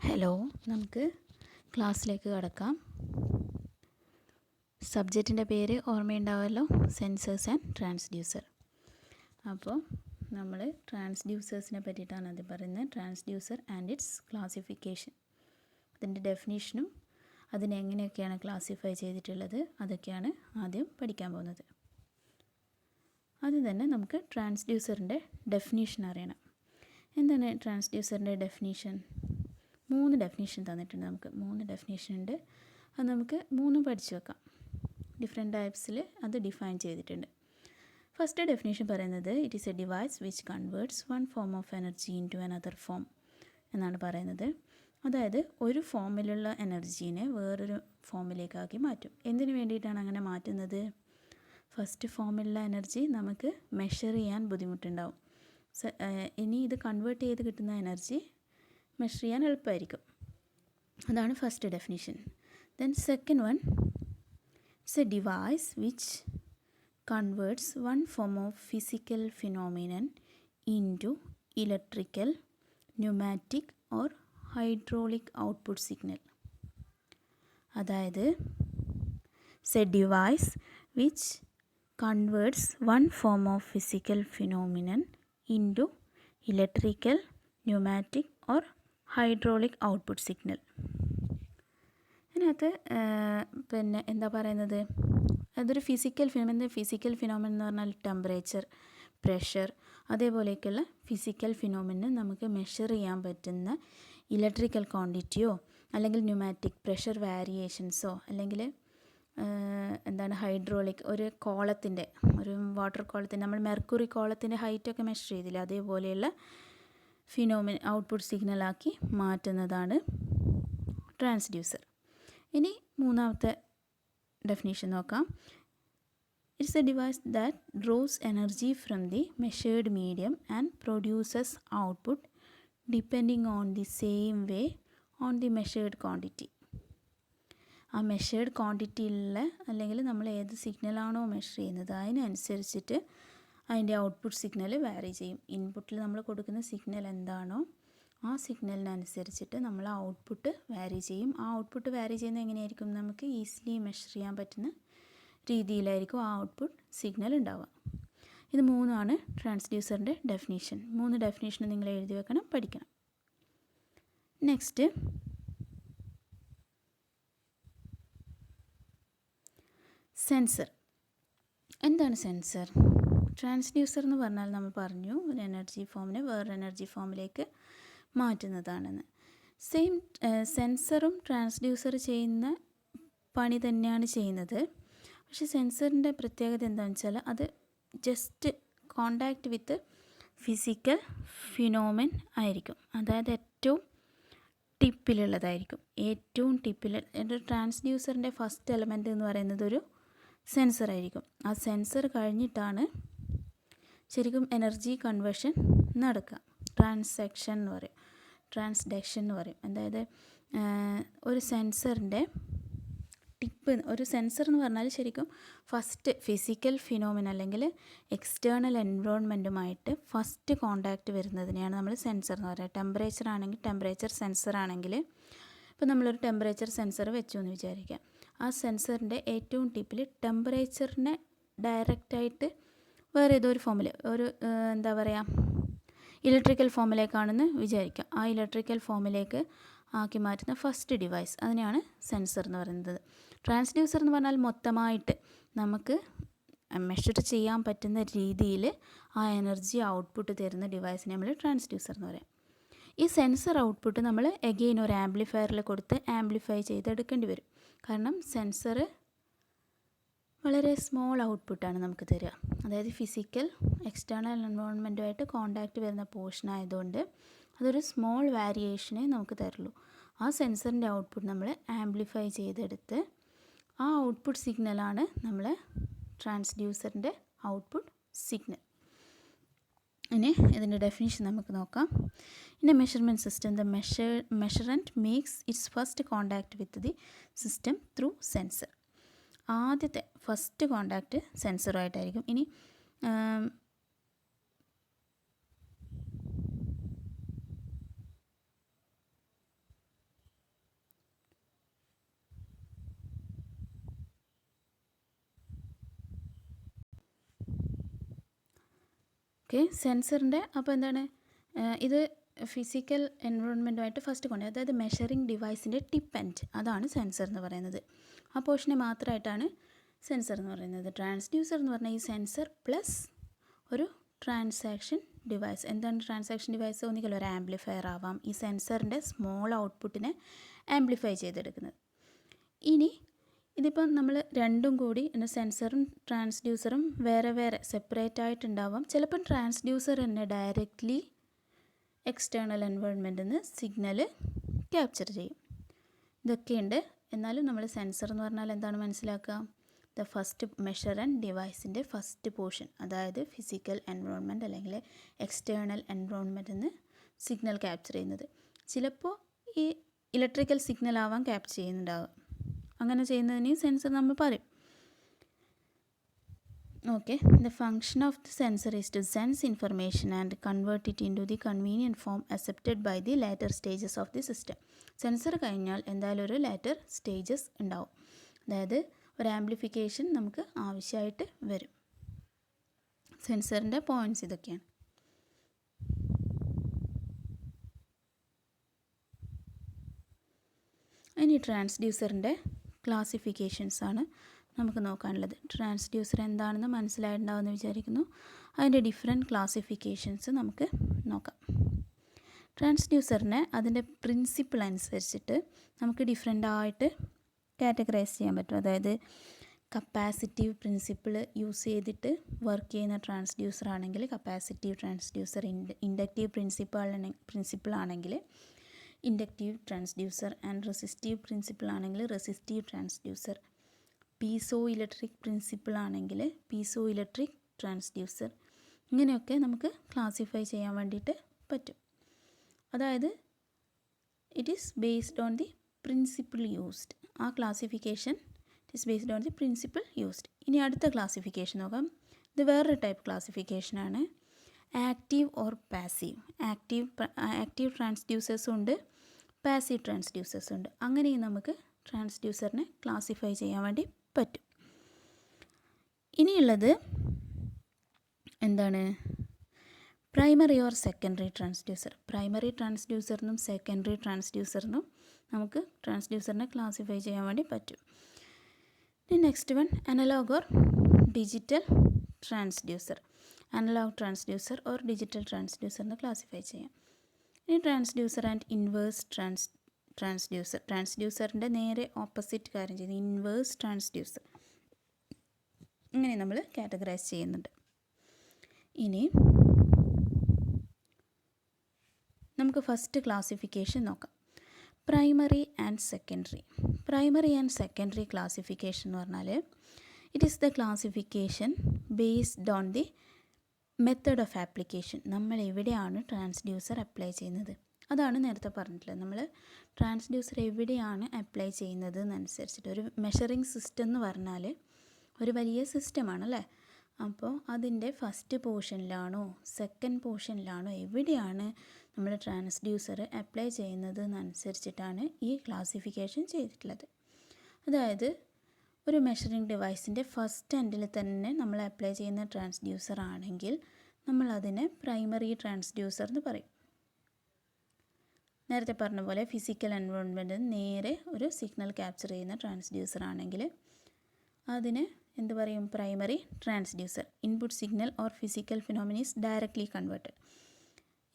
Hello, നമുക്ക് ക്ലാസ്സിലേക്ക് കടക്കാം. സബ്ജക്റ്റിൻ്റെ പേര് ഓർമ്മയുണ്ടാവുമല്ലോ, സെൻസേഴ്സ് ആൻഡ് ട്രാൻസ്ഡ്യൂസർ. അപ്പോൾ നമ്മൾ ട്രാൻസ്ഡ്യൂസേഴ്സിനെ പറ്റിയിട്ടാണ് ആദ്യം പറയുന്നത്. ട്രാൻസ്ഡ്യൂസർ ആൻഡ് ഇറ്റ്സ് ക്ലാസിഫിക്കേഷൻ, അതിൻ്റെ ഡെഫിനീഷനും അതിനെങ്ങനെയൊക്കെയാണ് ക്ലാസിഫൈ ചെയ്തിട്ടുള്ളത്, അതൊക്കെയാണ് ആദ്യം പഠിക്കാൻ പോകുന്നത്. ആദ്യം തന്നെ നമുക്ക് ട്രാൻസ്ഡ്യൂസറിൻ്റെ ഡെഫിനീഷൻ അറിയണം. എന്താണ് ട്രാൻസ്ഡ്യൂസറിൻ്റെ ഡെഫിനീഷൻ? 3 ഡെഫിനീഷൻ തന്നിട്ടുണ്ട്. നമുക്ക് 3 ഡെഫിനീഷൻ ഉണ്ട്. അത് നമുക്ക് 3 പഠിച്ചു വെക്കാം. ഡിഫറെൻറ്റ് ടൈപ്സിൽ അത് ഡിഫൈൻ ചെയ്തിട്ടുണ്ട്. ഫസ്റ്റ് ഡെഫിനേഷൻ പറയുന്നത് it is a device which converts one form of energy into another form എന്നാണ് പറയുന്നത്. അതായത് ഒരു ഫോമിലുള്ള എനർജീനെ വേറൊരു ഫോമിലേക്കാക്കി മാറ്റും. എന്തിനു വേണ്ടിയിട്ടാണ് അങ്ങനെ മാറ്റുന്നത്? ഫസ്റ്റ് ഫോമിലുള്ള എനർജി നമുക്ക് മെഷർ ചെയ്യാൻ ബുദ്ധിമുട്ടുണ്ടാവും. ഇനി ഇത് കൺവേർട്ട് ചെയ്ത് കിട്ടുന്ന എനർജി മെഷർ ചെയ്യാൻ എളുപ്പമായിരിക്കും. അതാണ് first definition. Then second one, it's a device which converts one form of physical phenomenon into electrical, pneumatic or hydraulic output signal. അതായത് it's a device which converts one form of physical phenomenon into electrical, pneumatic or hydraulic output signal. അതിനകത്ത് പിന്നെ എന്താ പറയുന്നത്, അതൊരു physical phenomenon എന്ന് പറഞ്ഞാൽ temperature, pressure, അതേപോലെയൊക്കെയുള്ള physical phenomenon നമുക്ക് മെഷർ ചെയ്യാൻ പറ്റുന്ന ഇലക്ട്രിക്കൽ ക്വാണ്ടിറ്റിയോ അല്ലെങ്കിൽ ന്യൂമാറ്റിക് പ്രഷർ വേരിയേഷൻസോ അല്ലെങ്കിൽ ഹൈഡ്രോളിക് ഒരു വാട്ടർ കോളത്തിൻ്റെ നമ്മൾ മെർക്കുറി കോളത്തിൻ്റെ ഹൈറ്റൊക്കെ മെഷർ ചെയ്തില്ല, അതേപോലെയുള്ള ഫിനോമിനൻ ഔട്ട്പുട്ട് സിഗ്നലാക്കി മാറ്റുന്നതാണ് ട്രാൻസ്ഡ്യൂസർ. ഇനി മൂന്നാമത്തെ ഡെഫിനേഷൻ നോക്കാം. It's a device that draws energy from the measured medium and produces output depending on the same way on the measured quantity. ആ measured ക്വാണ്ടിറ്റിയിലുള്ള അല്ലെങ്കിൽ നമ്മൾ ഏത് സിഗ്നലാണോ മെഷർ ചെയ്യുന്നത് അതിനനുസരിച്ചിട്ട് അതിൻ്റെ ഔട്ട്പുട്ട് സിഗ്നൽ വാരി ചെയ്യും. ഇൻപുട്ടിൽ നമ്മൾ കൊടുക്കുന്ന സിഗ്നൽ എന്താണോ ആ സിഗ്നലിനനുസരിച്ചിട്ട് നമ്മൾ ആ ഔട്ട്പുട്ട് വാരി ചെയ്യും. ആ ഔട്ട്പുട്ട് വാരി ചെയ്യുന്നത് എങ്ങനെയായിരിക്കും? നമുക്ക് ഈസിലി മെഷർ ചെയ്യാൻ പറ്റുന്ന രീതിയിലായിരിക്കും ആ ഔട്ട്പുട്ട് സിഗ്നൽ ഉണ്ടാവുക. ഇത് 3 ട്രാൻസ്ഡ്യൂസറിൻ്റെ ഡെഫിനീഷൻ. 3 ഡെഫിനീഷൻ നിങ്ങൾ എഴുതി വെക്കണം, പഠിക്കണം. Next, sensor. എന്താണ് സെൻസർ? ട്രാൻസ്ഡ്യൂസർ എന്ന് പറഞ്ഞാൽ നമ്മൾ പറഞ്ഞു ഒരു എനർജി ഫോമിനെ വേറൊരു എനർജി ഫോമിലേക്ക് മാറ്റുന്നതാണെന്ന്. സെൻസറും ട്രാൻസ്ഡ്യൂസർ ചെയ്യുന്ന പണി തന്നെയാണ് ചെയ്യുന്നത്. പക്ഷേ സെൻസറിൻ്റെ പ്രത്യേകത എന്താണെന്ന് വെച്ചാൽ അത് ജസ്റ്റ് കോണ്ടാക്റ്റ് വിത്ത് ഫിസിക്കൽ ഫിനോമിനൻ ആയിരിക്കും. അതായത് ഏറ്റവും ടിപ്പിലുള്ളതായിരിക്കും. ഒരു ട്രാൻസ്ഡ്യൂസറിൻ്റെ ഫസ്റ്റ് എലമെൻറ്റ് എന്ന് പറയുന്നത് ഒരു സെൻസർ ആയിരിക്കും. ആ സെൻസർ കഴിഞ്ഞിട്ടാണ് ശരിക്കും എനർജി കൺവേർഷൻ നടക്കുക. ട്രാൻസ്ഡക്ഷൻ എന്ന് പറയും. അതായത് ഒരു സെൻസറിൻ്റെ ഒരു സെൻസർ എന്ന് പറഞ്ഞാൽ ശരിക്കും ഫസ്റ്റ് ഫിസിക്കൽ ഫിനോമിന അല്ലെങ്കിൽ എക്സ്റ്റേണൽ എൻവയോൺമെൻറ്റുമായിട്ട് ഫസ്റ്റ് കോണ്ടാക്റ്റ് വരുന്നതിനെയാണ് നമ്മൾ സെൻസർ എന്ന് പറയുക. ടെമ്പറേച്ചർ ആണെങ്കിൽ ടെമ്പറേച്ചർ സെൻസർ ആണെങ്കിൽ ഇപ്പോൾ നമ്മളൊരു ടെമ്പറേച്ചർ സെൻസർ വെച്ചു എന്ന് വിചാരിക്കാം. ആ സെൻസറിൻ്റെ ഏറ്റവും ടിപ്പിൽ ടെമ്പറേച്ചറിനെ ഡയറക്റ്റായിട്ട് വേറെ ഏതോ ഒരു ഫോമിൽ ഇലക്ട്രിക്കൽ ഫോമിലേക്കാണെന്ന് വിചാരിക്കാം. ആ ഇലക്ട്രിക്കൽ ഫോമിലേക്ക് ആക്കി മാറ്റുന്ന ഫസ്റ്റ് ഡിവൈസ് അതിനെയാണ് സെൻസർ എന്ന് പറയുന്നത്. ട്രാൻസ്ഡ്യൂസർ എന്ന് പറഞ്ഞാൽ മൊത്തമായിട്ട് നമുക്ക് മെഷർ ചെയ്യാൻ പറ്റുന്ന രീതിയിൽ ആ എനർജി ഔട്ട്പുട്ട് തരുന്ന ഡിവൈസിനെ നമ്മൾ ട്രാൻസ്ഡ്യൂസർ എന്ന് പറയാം. ഈ സെൻസർ ഔട്ട്പുട്ട് നമ്മൾ എഗെയിൻ ഒരു ആംപ്ലിഫയറിൽ കൊടുത്ത് ആംപ്ലിഫൈ ചെയ്തെടുക്കേണ്ടി വരും. കാരണം സെൻസർ വളരെ സ്മോൾ ഔട്ട്പുട്ടാണ് നമുക്ക് തരിക. അതായത് ഫിസിക്കൽ എക്സ്റ്റേണൽ എൻവയോൺമെൻറ്റുമായിട്ട് കോണ്ടാക്റ്റ് വരുന്ന പോർഷൻ ആയതുകൊണ്ട് അതൊരു സ്മോൾ വേരിയേഷനേ നമുക്ക് തരുള്ളൂ. ആ സെൻസറിൻ്റെ ഔട്ട്പുട്ട് നമ്മൾ ആംപ്ലിഫൈ ചെയ്തെടുത്ത് ആ ഔട്ട്പുട്ട് സിഗ്നലാണ് നമ്മൾ ട്രാൻസ്ഡ്യൂസറിൻ്റെ ഔട്ട്പുട്ട് സിഗ്നൽ. ഇനി ഇതിൻ്റെ ഡെഫിനിഷൻ നമുക്ക് നോക്കാം. In a measurement system the measurand makes its first contact with the system through sensor. ആദ്യത്തെ ഫസ്റ്റ് കോണ്ടാക്റ്റ് സെൻസറുമായിട്ടായിരിക്കും. ഇനി ഓക്കെ, സെൻസറിൻ്റെ അപ്പോൾ എന്താണ് ഇത് ഫിസിക്കൽ എൻവയോൺമെൻറ്റുമായിട്ട് ഫസ്റ്റ് കൊണ്ട്, അതായത് മെഷറിംഗ് ഡിവൈസിൻ്റെ ടിപ്പ് എൻഡ്, അതാണ് സെൻസർ എന്ന് പറയുന്നത്. ആ പോർഷനെ മാത്രമായിട്ടാണ് സെൻസർ എന്ന് പറയുന്നത്. ട്രാൻസ്ഡ്യൂസർ എന്ന് പറഞ്ഞാൽ ഈ സെൻസർ പ്ലസ് ഒരു ട്രാൻസാക്ഷൻ ഡിവൈസ്. എന്താണ് ട്രാൻസാക്ഷൻ ഡിവൈസ്? ഒന്നുകിൽ ഒരു ആംപ്ലിഫയർ ആവാം, ഈ സെൻസറിൻ്റെ സ്മോൾ ഔട്ട്പുട്ടിനെ ആംപ്ലിഫൈ ചെയ്തെടുക്കുന്നത്. ഇനി ഇതിപ്പം നമ്മൾ രണ്ടും കൂടി സെൻസറും ട്രാൻസ്ഡ്യൂസറും വേറെ വേറെ സെപ്പറേറ്റ് ആയിട്ടുണ്ടാവാം. ചിലപ്പം ട്രാൻസ്ഡ്യൂസർ തന്നെ ഡയറക്റ്റ്ലി എക്സ്റ്റേണൽ എൻവയോൺമെൻറ്റിൽ നിന്ന് സിഗ്നൽ ക്യാപ്ചർ ചെയ്യും. ഇതൊക്കെയുണ്ട്. എന്നാലും നമ്മൾ സെൻസർ എന്ന് പറഞ്ഞാൽ എന്താണ് മനസ്സിലാക്കുക? ദ ഫസ്റ്റ് മെഷർ ആൻഡ് ഡിവൈസിൻ്റെ ഫസ്റ്റ് പോർഷൻ, അതായത് ഫിസിക്കൽ എൻവയോൺമെൻറ്റ് അല്ലെങ്കിൽ എക്സ്റ്റേണൽ എൻവയോൺമെൻറ്റിൽ നിന്ന് സിഗ്നൽ ക്യാപ്ചർ ചെയ്യുന്നത്. ചിലപ്പോൾ ഈ ഇലക്ട്രിക്കൽ സിഗ്നൽ ആവാൻ ക്യാപ്ചർ ചെയ്യുന്നുണ്ടാവുക. അങ്ങനെ ചെയ്യുന്നതിന് സെൻസർ നമ്മൾ പറയും. Okay, the function of the sensor is to sense information and convert it into the convenient form accepted by the later stages of the system. Sensor കഴിഞ്ഞാൽ എന്തായാലും ഒരു later stages ഉണ്ടാവും. അതായത് ഒരു ആംപ്ലിഫിക്കേഷൻ നമുക്ക് ആവശ്യമായിട്ട് വരും. സെൻസറിൻ്റെ പോയിൻറ്റ്സ് ഇതൊക്കെയാണ്. ഇനി ട്രാൻസ്ഡ്യൂസറിൻ്റെ ക്ലാസിഫിക്കേഷൻസ് ആണ് നമുക്ക് നോക്കാനുള്ളത്. ട്രാൻസ്ഡ്യൂസർ എന്താണെന്ന് മനസ്സിലായിട്ടുണ്ടാവുമെന്ന് വിചാരിക്കുന്നു. അതിൻ്റെ ഡിഫറെൻറ്റ് ക്ലാസിഫിക്കേഷൻസ് നമുക്ക് നോക്കാം. ട്രാൻസ്ഡ്യൂസറിനെ അതിൻ്റെ പ്രിൻസിപ്പിൾ അനുസരിച്ചിട്ട് നമുക്ക് ഡിഫറെൻ്റ് ആയിട്ട് കാറ്റഗറൈസ് ചെയ്യാൻ പറ്റും. അതായത് കപ്പാസിറ്റീവ് പ്രിൻസിപ്പിൾ യൂസ് ചെയ്തിട്ട് വർക്ക് ചെയ്യുന്ന ട്രാൻസ്ഡ്യൂസർ ആണെങ്കിൽ കപ്പാസിറ്റീവ് ട്രാൻസ്ഡ്യൂസർ, ഇൻഡക്റ്റീവ് പ്രിൻസിപ്പിൾ ആണെങ്കിൽ inductive transducer, and resistive principle ആണെങ്കിൽ resistive transducer, piezoelectric principle ആണെങ്കിൽ പീസോ ഇലക്ട്രിക് ട്രാൻസ്ഡ്യൂസർ. ഇങ്ങനെയൊക്കെ നമുക്ക് ക്ലാസിഫൈ ചെയ്യാൻ വേണ്ടിയിട്ട് പറ്റും. അതായത് it is based on the principle used. ആ classification it is based on the principle used. ഇനി അടുത്ത ക്ലാസിഫിക്കേഷൻ നോക്കാം. ഇത് വേറൊരു ടൈപ്പ് ക്ലാസിഫിക്കേഷനാണ്, ആക്റ്റീവ് ഓർ പാസീവ്. ആക്റ്റീവ് ട്രാൻസ്ഡ്യൂസേഴ്സും ഉണ്ട്, പാസീവ് ട്രാൻസ്ഡ്യൂസേഴ്സും ഉണ്ട്. അങ്ങനെയും നമുക്ക് ട്രാൻസ്ഡ്യൂസറിനെ ക്ലാസിഫൈ ചെയ്യാൻ വേണ്ടി പറ്റും. ഇനിയുള്ളത് എന്താണ്? Primary or secondary transducer. Primary ട്രാൻസ്ഡ്യൂസറിനും സെക്കൻഡറി ട്രാൻസ്ഡ്യൂസറിനും നമുക്ക് ട്രാൻസ്ഡ്യൂസറിനെ ക്ലാസിഫൈ ചെയ്യാൻ വേണ്ടി പറ്റും. ഇനി next one, analogue or digital transducer. Analogue transducer or digital ട്രാൻസ്ഡ്യൂസറിനെ ക്ലാസിഫൈ ചെയ്യാം. ഇനി ട്രാൻസ്ഡ്യൂസർ ആൻഡ് ഇൻവേഴ്സ് ട്രാൻസ്ഡ്യൂസർ. ട്രാൻസ്ഡ്യൂസറിൻ്റെ നേരെ ഓപ്പോസിറ്റ് കാര്യം ചെയ്യുന്നത് ഇൻവേഴ്സ് ട്രാൻസ്ഡ്യൂസർ. ഇങ്ങനെ നമ്മൾ കാറ്റഗറൈസ് ചെയ്യുന്നുണ്ട്. ഇനി നമുക്ക് ഫസ്റ്റ് ക്ലാസിഫിക്കേഷൻ നോക്കാം. Primary and secondary. Primary and secondary classification എന്ന് പറഞ്ഞാൽ it is the classification based on the method of application. നമ്മൾ എവിടെയാണ് ട്രാൻസ്ഡ്യൂസർ അപ്ലൈ ചെയ്യുന്നത്, അതാണ് നേരത്തെ പറഞ്ഞിട്ടുള്ളത്. നമ്മൾ ട്രാൻസ്ഡ്യൂസർ എവിടെയാണ് അപ്ലൈ ചെയ്യുന്നത് എന്നനുസരിച്ചിട്ട്, ഒരു മെഷറിംഗ് സിസ്റ്റം എന്ന് പറഞ്ഞാൽ ഒരു വലിയ സിസ്റ്റമാണ് അല്ലേ. അപ്പോൾ അതിൻ്റെ ഫസ്റ്റ് പോർഷനിലാണോ സെക്കൻഡ് പോർഷനിലാണോ എവിടെയാണ് നമ്മൾ ട്രാൻസ്ഡ്യൂസർ അപ്ലൈ ചെയ്യുന്നത് എന്നനുസരിച്ചിട്ടാണ് ഈ ക്ലാസിഫിക്കേഷൻ ചെയ്തിട്ടുള്ളത്. അതായത് ഒരു മെഷറിംഗ് ഡിവൈസിൻ്റെ ഫസ്റ്റ് എൻഡിൽ തന്നെ നമ്മൾ അപ്ലൈ ചെയ്യുന്ന ട്രാൻസ്ഡ്യൂസർ ആണെങ്കിൽ നമ്മൾ അതിനെ പ്രൈമറി ട്രാൻസ്ഡ്യൂസർ എന്ന് പറയും. നേരത്തെ പറഞ്ഞ പോലെ ഫിസിക്കൽ എൻവയോൺമെൻറ്റിൽ നേരെ ഒരു സിഗ്നൽ ക്യാപ്ചർ ചെയ്യുന്ന ട്രാൻസ്ഡ്യൂസർ ആണെങ്കിൽ അതിനെ എന്ത് പറയും? Primary transducer. Input signal or physical phenomena is directly converted.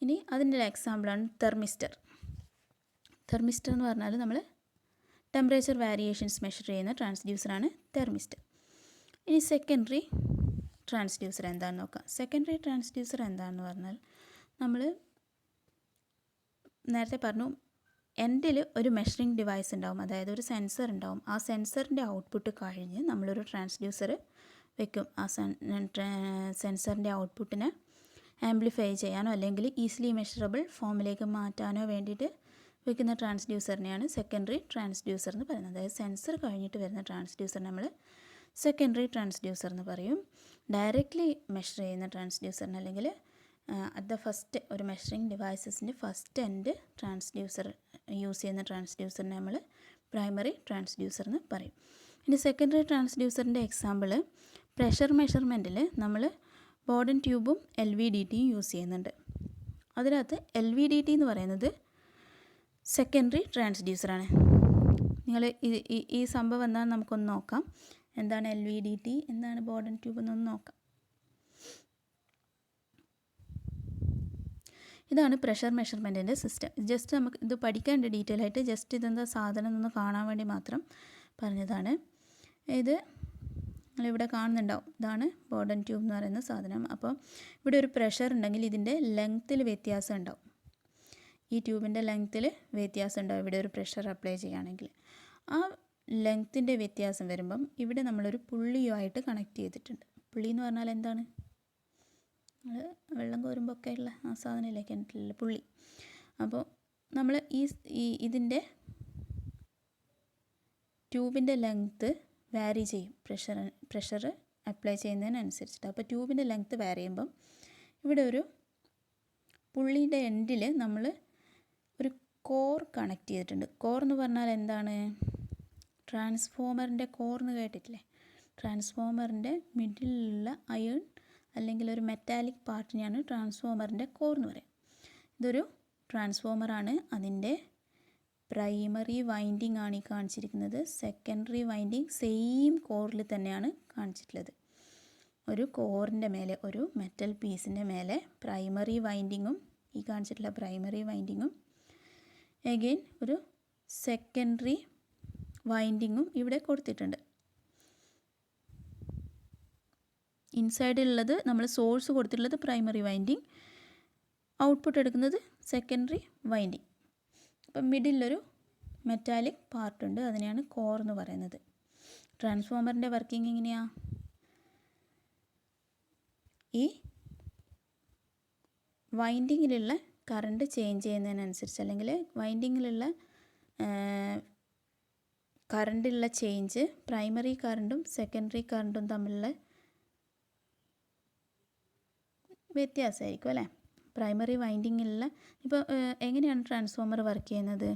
ഇനി അതിൻ്റെ ഒരു എക്സാമ്പിളാണ് തെർമിസ്റ്റർ. തെർമിസ്റ്റർ എന്ന് പറഞ്ഞാൽ നമ്മൾ ടെമ്പറേച്ചർ വേരിയേഷൻസ് മെഷർ ചെയ്യുന്ന ട്രാൻസ്ഡ്യൂസറാണ് തെർമിസ്റ്റർ. ഇനി സെക്കൻഡറി ട്രാൻസ്ഡ്യൂസർ എന്താണെന്ന് നോക്കാം. സെക്കൻഡറി ട്രാൻസ്ഡ്യൂസർ എന്താണെന്ന് പറഞ്ഞാൽ നമ്മൾ നേരത്തെ പറഞ്ഞു എൻഡിൽ ഒരു മെഷറിംഗ് ഡിവൈസ് ഉണ്ടാവും, അതായത് ഒരു സെൻസർ ഉണ്ടാവും. ആ സെൻസറിൻ്റെ ഔട്ട്പുട്ട് കഴിഞ്ഞ് നമ്മളൊരു ട്രാൻസ്ഡ്യൂസർ വെക്കും. ആ സെൻസറിൻ്റെ ഔട്ട്പുട്ടിനെ ആംപ്ലിഫൈ ചെയ്യാനോ അല്ലെങ്കിൽ ഈസിലി മെഷറബിൾ ഫോമിലേക്ക് മാറ്റാനോ വേണ്ടിയിട്ട് വെക്കുന്ന ട്രാൻസ്ഡ്യൂസറിനെയാണ് സെക്കൻഡറി ട്രാൻസ്ഡ്യൂസർ എന്ന് പറയുന്നത്. അതായത് സെൻസർ കഴിഞ്ഞിട്ട് വരുന്ന ട്രാൻസ്ഡ്യൂസർ നമ്മൾ സെക്കൻഡറി ട്രാൻസ്ഡ്യൂസർ എന്ന് പറയും. ഡയറക്റ്റ്ലി മെഷർ ചെയ്യുന്ന ട്രാൻസ്ഡ്യൂസറിന് അല്ലെങ്കിൽ അറ്റ് ദ ഫസ്റ്റ് ഒരു മെഷറിംഗ് ഡിവൈസസിൻ്റെ ഫസ്റ്റ് എൻഡ് ട്രാൻസ്ഡ്യൂസർ യൂസ് ചെയ്യുന്ന ട്രാൻസ്ഡ്യൂസറിനെ നമ്മൾ പ്രൈമറി ട്രാൻസ്ഡ്യൂസർ എന്ന് പറയും. ഇനി സെക്കൻഡറി ട്രാൻസ്ഡ്യൂസറിൻ്റെ എക്സാമ്പിൾ പ്രഷർ മെഷർമെൻറ്റിൽ നമ്മൾ ബോർഡൻ ട്യൂബും LVDT യൂസ് ചെയ്യുന്നുണ്ട്. അതിനകത്ത് LVDT എന്ന് പറയുന്നത് സെക്കൻഡറി ട്രാൻസ്ഡ്യൂസറാണ്. നിങ്ങൾ ഈ സംഭവം എന്താണെന്ന് നമുക്കൊന്ന് നോക്കാം. എന്താണ് LVDT, എന്താണ് ബോർഡൻ ട്യൂബ് എന്നൊന്ന് നോക്കാം. ഇതാണ് പ്രഷർ മെഷർമെൻറ്റിൻ്റെ സിസ്റ്റം. ജസ്റ്റ് നമുക്ക് ഇത് പഠിക്കാണ്ട് ഡീറ്റെയിൽ ആയിട്ട്, ജസ്റ്റ് ഇതെന്താ സാധനം എന്നൊന്ന് കാണാൻ വേണ്ടി മാത്രം പറഞ്ഞതാണ്. ഇത് നിങ്ങളിവിടെ കാണുന്നുണ്ടാവും, ഇതാണ് ബോർഡൻ ട്യൂബ് എന്ന് പറയുന്ന സാധനം. അപ്പോൾ ഇവിടെ ഒരു പ്രഷർ ഉണ്ടെങ്കിൽ ഇതിൻ്റെ ലെങ്ത്തിൽ വ്യത്യാസം ഉണ്ടാവും. ഈ ട്യൂബിൻ്റെ ലെങ്ത്തിൽ വ്യത്യാസം ഉണ്ടാവും ഇവിടെ ഒരു പ്രഷർ അപ്ലൈ ചെയ്യുകയാണെങ്കിൽ. ആ ലെങ്ത്തിൻ്റെ വ്യത്യാസം വരുമ്പം ഇവിടെ നമ്മളൊരു പുള്ളിയുമായിട്ട് കണക്ട് ചെയ്തിട്ടുണ്ട്. പുള്ളി എന്ന് പറഞ്ഞാൽ എന്താണ്? വെള്ളം കോരുമ്പോൾ ഒക്കെ ഉള്ള ആ സാധനമില്ലേ കിണറ്റിലുള്ള പുള്ളി. അപ്പോൾ നമ്മൾ ഇതിൻ്റെ ട്യൂബിൻ്റെ ലെങ്ത്ത് വാരി ചെയ്യും പ്രഷർ അപ്ലൈ ചെയ്യുന്നതിനനുസരിച്ചിട്ട്. അപ്പോൾ ട്യൂബിൻ്റെ ലെങ്ത്ത് വാരി ചെയ്യുമ്പം ഇവിടെ ഒരു പുള്ളിയുടെ എൻഡിൽ നമ്മൾ ഒരു കോർ കണക്ട് ചെയ്തിട്ടുണ്ട്. കോർ എന്ന് പറഞ്ഞാൽ എന്താണ്? ട്രാൻസ്ഫോമറിൻ്റെ കോർ എന്ന് കേട്ടിട്ടില്ലേ? ട്രാൻസ്ഫോമറിൻ്റെ മിഡിലുള്ള അയൺ അല്ലെങ്കിൽ ഒരു മെറ്റാലിക് പാർട്ടിനെയാണ് ട്രാൻസ്ഫോമറിൻ്റെ കോർ എന്ന് പറയുന്നത്. ഇതൊരു ട്രാൻസ്ഫോമറാണ്. അതിൻ്റെ പ്രൈമറി വൈൻഡിങ് ആണ് ഈ കാണിച്ചിരിക്കുന്നത്. സെക്കൻഡറി വൈൻഡിങ് സെയിം കോറിൽ തന്നെയാണ് കാണിച്ചിട്ടുള്ളത്. ഒരു കോറിൻ്റെ മേലെ, ഒരു മെറ്റൽ പീസിൻ്റെ മേലെ പ്രൈമറി വൈൻഡിങ്ങും, ഈ കാണിച്ചിട്ടുള്ള പ്രൈമറി വൈൻഡിങ്ങും എഗെയിൻ ഒരു സെക്കൻഡറി വൈൻഡിങ്ങും ഇവിടെ കൊടുത്തിട്ടുണ്ട്. ഇൻസൈഡിലുള്ളത് നമ്മൾ സോഴ്സ് കൊടുത്തിട്ടുള്ളത് പ്രൈമറി വൈൻഡിങ്, ഔട്ട്പുട്ട് എടുക്കുന്നത് സെക്കൻഡറി വൈൻഡിങ്. അപ്പം മിഡിലൊരു മെറ്റാലിക് പാർട്ടുണ്ട്, അതിനെയാണ് കോർ എന്ന് പറയുന്നത്. ട്രാൻസ്ഫോമറിൻ്റെ വർക്കിംഗ് എങ്ങനെയാണ്? ഈ വൈൻഡിങ്ങിലുള്ള കറണ്ട് ചേഞ്ച് ചെയ്യുന്നതിനനുസരിച്ച്, അല്ലെങ്കിൽ വൈൻഡിങ്ങിലുള്ള കറണ്ടിലുള്ള ചേഞ്ച് പ്രൈമറി കറണ്ടും സെക്കൻഡറി കറണ്ടും തമ്മിലുള്ള വ്യത്യാസമായിരിക്കും അല്ലേ? പ്രൈമറി വൈൻഡിങ്ങിലുള്ള ഇപ്പോൾ എങ്ങനെയാണ് ട്രാൻസ്ഫോമർ വർക്ക് ചെയ്യുന്നത്?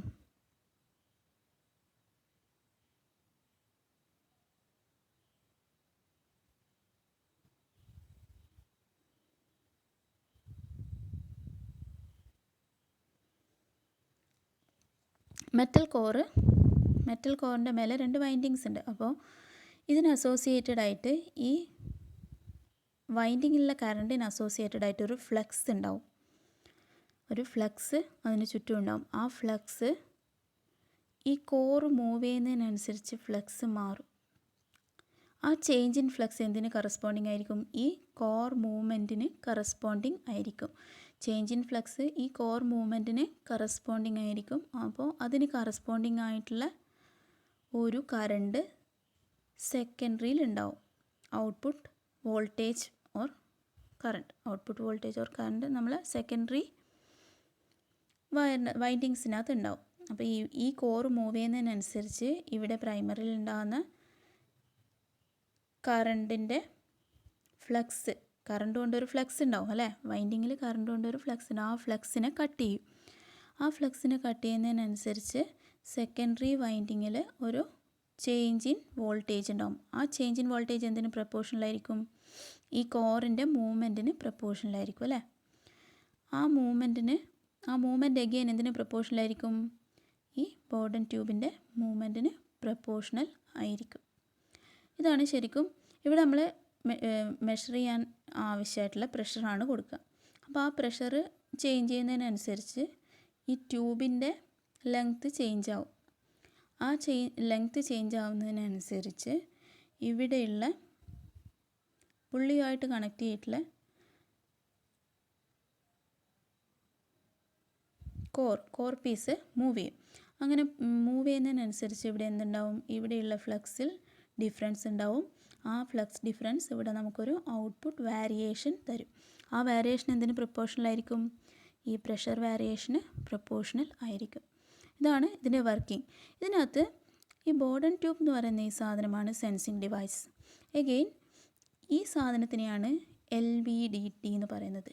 മെറ്റൽ കോറിൻ്റെ മേലെ 2 വൈൻഡിങ്സ് ഉണ്ട്. അപ്പോൾ ഇതിന് അസോസിയേറ്റഡ് ആയിട്ട്, ഈ വൈൻഡിങ്ങിലുള്ള കറണ്ടിന് അസോസിയേറ്റഡ് ആയിട്ട് ഒരു ഫ്ലക്സ് ഉണ്ടാവും. ഒരു ഫ്ലക്സ് അതിന് ചുറ്റും ഉണ്ടാവും. ആ ഫ്ലക്സ് ഈ കോറ് മൂവ് ചെയ്യുന്നതിനനുസരിച്ച് ഫ്ലക്സ് മാറും. ആ ചേഞ്ച് ഇൻ ഫ്ലക്സ് എന്തിന് കറസ്പോണ്ടിങ് ആയിരിക്കും? ഈ കോർ മൂവ്മെൻറ്റിന് കറസ്പോണ്ടിങ് ആയിരിക്കും. ചേഞ്ച് ഇൻ ഫ്ലക്സ് ഈ കോർ മൂവ്മെൻറ്റിന് കറസ്പോണ്ടിങ് ആയിരിക്കും. അപ്പോൾ അതിന് കറസ്പോണ്ടിങ് ആയിട്ടുള്ള ഒരു കറണ്ട് സെക്കൻഡറിയിൽ ഉണ്ടാവും. ഔട്ട്പുട്ട് വോൾട്ടേജ് ഓർ കറണ്ട് നമ്മൾ സെക്കൻഡറി വൈൻഡിങ്സിനകത്ത് ഉണ്ടാവും. അപ്പോൾ ഈ കോർ മൂവ് ചെയ്യുന്നതിനനുസരിച്ച് ഇവിടെ പ്രൈമറിയിൽ ഉണ്ടാകുന്ന കറണ്ടിൻ്റെ ഫ്ലക്സ്, കറണ്ട് കൊണ്ടൊരു ഫ്ലക്സ് ഉണ്ടാവും അല്ലേ? വൈൻഡിങ്ങിൽ കറണ്ട് കൊണ്ടൊരു ഫ്ലക്സ് ഉണ്ട്. ആ ഫ്ലക്സിനെ കട്ട് ചെയ്യും. ആ ഫ്ലക്സിനെ കട്ട് ചെയ്യുന്നതിനനുസരിച്ച് സെക്കൻഡറി വൈൻഡിങ്ങിൽ ഒരു ചേഞ്ച് ഇൻ വോൾട്ടേജ് ഉണ്ടാവും. ആ ചേഞ്ച് ഇൻ വോൾട്ടേജ് എന്തിന് പ്രപ്പോർഷണലായിരിക്കും? ഈ കോറിൻ്റെ മൂവ്മെൻറ്റിന് പ്രപ്പോർഷണലായിരിക്കും അല്ലേ? ആ മൂവ്മെൻറ്റ് എഗെയിൻ എന്തിന് പ്രപ്പോർഷണലായിരിക്കും? ഈ ബോർഡൻ ട്യൂബിൻ്റെ മൂവ്മെൻറ്റിന് പ്രപ്പോർഷണൽ ആയിരിക്കും. ഇതാണ് ശരിക്കും ഇവിടെ നമ്മൾ മെഷർ ചെയ്യാൻ ആവശ്യമായിട്ടുള്ള പ്രഷറാണ് കൊടുക്കുക. അപ്പോൾ ആ പ്രഷർ ചേഞ്ച് ചെയ്യുന്നതിനനുസരിച്ച് ഈ ട്യൂബിൻ്റെ ലെങ്ത്ത് ചേഞ്ച് ആവും. ആ ലെങ്ത്ത് ചേഞ്ച് ആവുന്നതിനനുസരിച്ച് ഇവിടെയുള്ള പുള്ളിയുമായിട്ട് കണക്ട് ചെയ്തിട്ടുള്ള കോർ പീസ് മൂവ് ചെയ്യും. അങ്ങനെ മൂവ് ചെയ്യുന്നതിനനുസരിച്ച് ഇവിടെ എന്തുണ്ടാവും? ഇവിടെയുള്ള ഫ്ലക്സിൽ ഡിഫറൻസ് ഉണ്ടാവും. ആ ഫ്ലക്സ് ഡിഫറൻസ് ഇവിടെ നമുക്കൊരു ഔട്ട്പുട്ട് വാരിയേഷൻ തരും. ആ വാരിയേഷൻ എന്തിന് പ്രപ്പോർഷണൽ ആയിരിക്കും? ഈ പ്രഷർ വാരിയേഷന് പ്രപ്പോർഷണൽ ആയിരിക്കും. ഇതാണ് ഇതിൻ്റെ വർക്കിംഗ്. ഇതിനകത്ത് ഈ ബോർഡൻ ട്യൂബ് എന്ന് പറയുന്ന ഈ സാധനമാണ് സെൻസിങ് ഡിവൈസ്. എഗെയിൻ ഈ സാധനത്തിനെയാണ് LVDT എന്ന് പറയുന്നത്.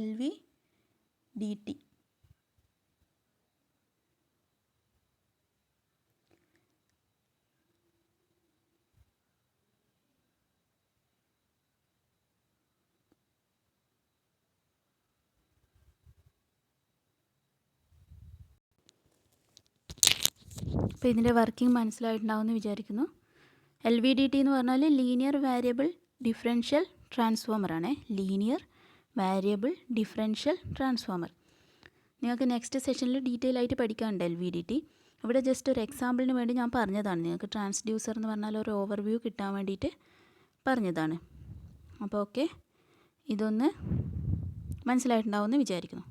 LVDT. അപ്പോൾ ഇതിൻ്റെ വർക്കിംഗ് മനസ്സിലായിട്ടുണ്ടാവുമെന്ന് വിചാരിക്കുന്നു. LVDT എന്ന് പറഞ്ഞാൽ ലീനിയർ വാരിയബിൾ ഡിഫറൻഷ്യൽ ട്രാൻസ്ഫോമറാണ്. Linear variable differential transformer. നിങ്ങൾക്ക് നെക്സ്റ്റ് സെഷനിൽ ഡീറ്റെയിൽ ആയിട്ട് പഠിക്കാനുണ്ട് LVDT. ഇവിടെ ജസ്റ്റ് ഒരു എക്സാമ്പിളിന് വേണ്ടി ഞാൻ പറഞ്ഞതാണ്. നിങ്ങൾക്ക് ട്രാൻസ്ഡ്യൂസർ എന്ന് പറഞ്ഞാൽ ഒരു ഓവർവ്യൂ കിട്ടാൻ വേണ്ടിയിട്ട് പറഞ്ഞതാണ്. അപ്പോൾ ഓക്കെ, ഇതൊന്ന് മനസ്സിലായിട്ടുണ്ടാവുമെന്ന് വിചാരിക്കുന്നു.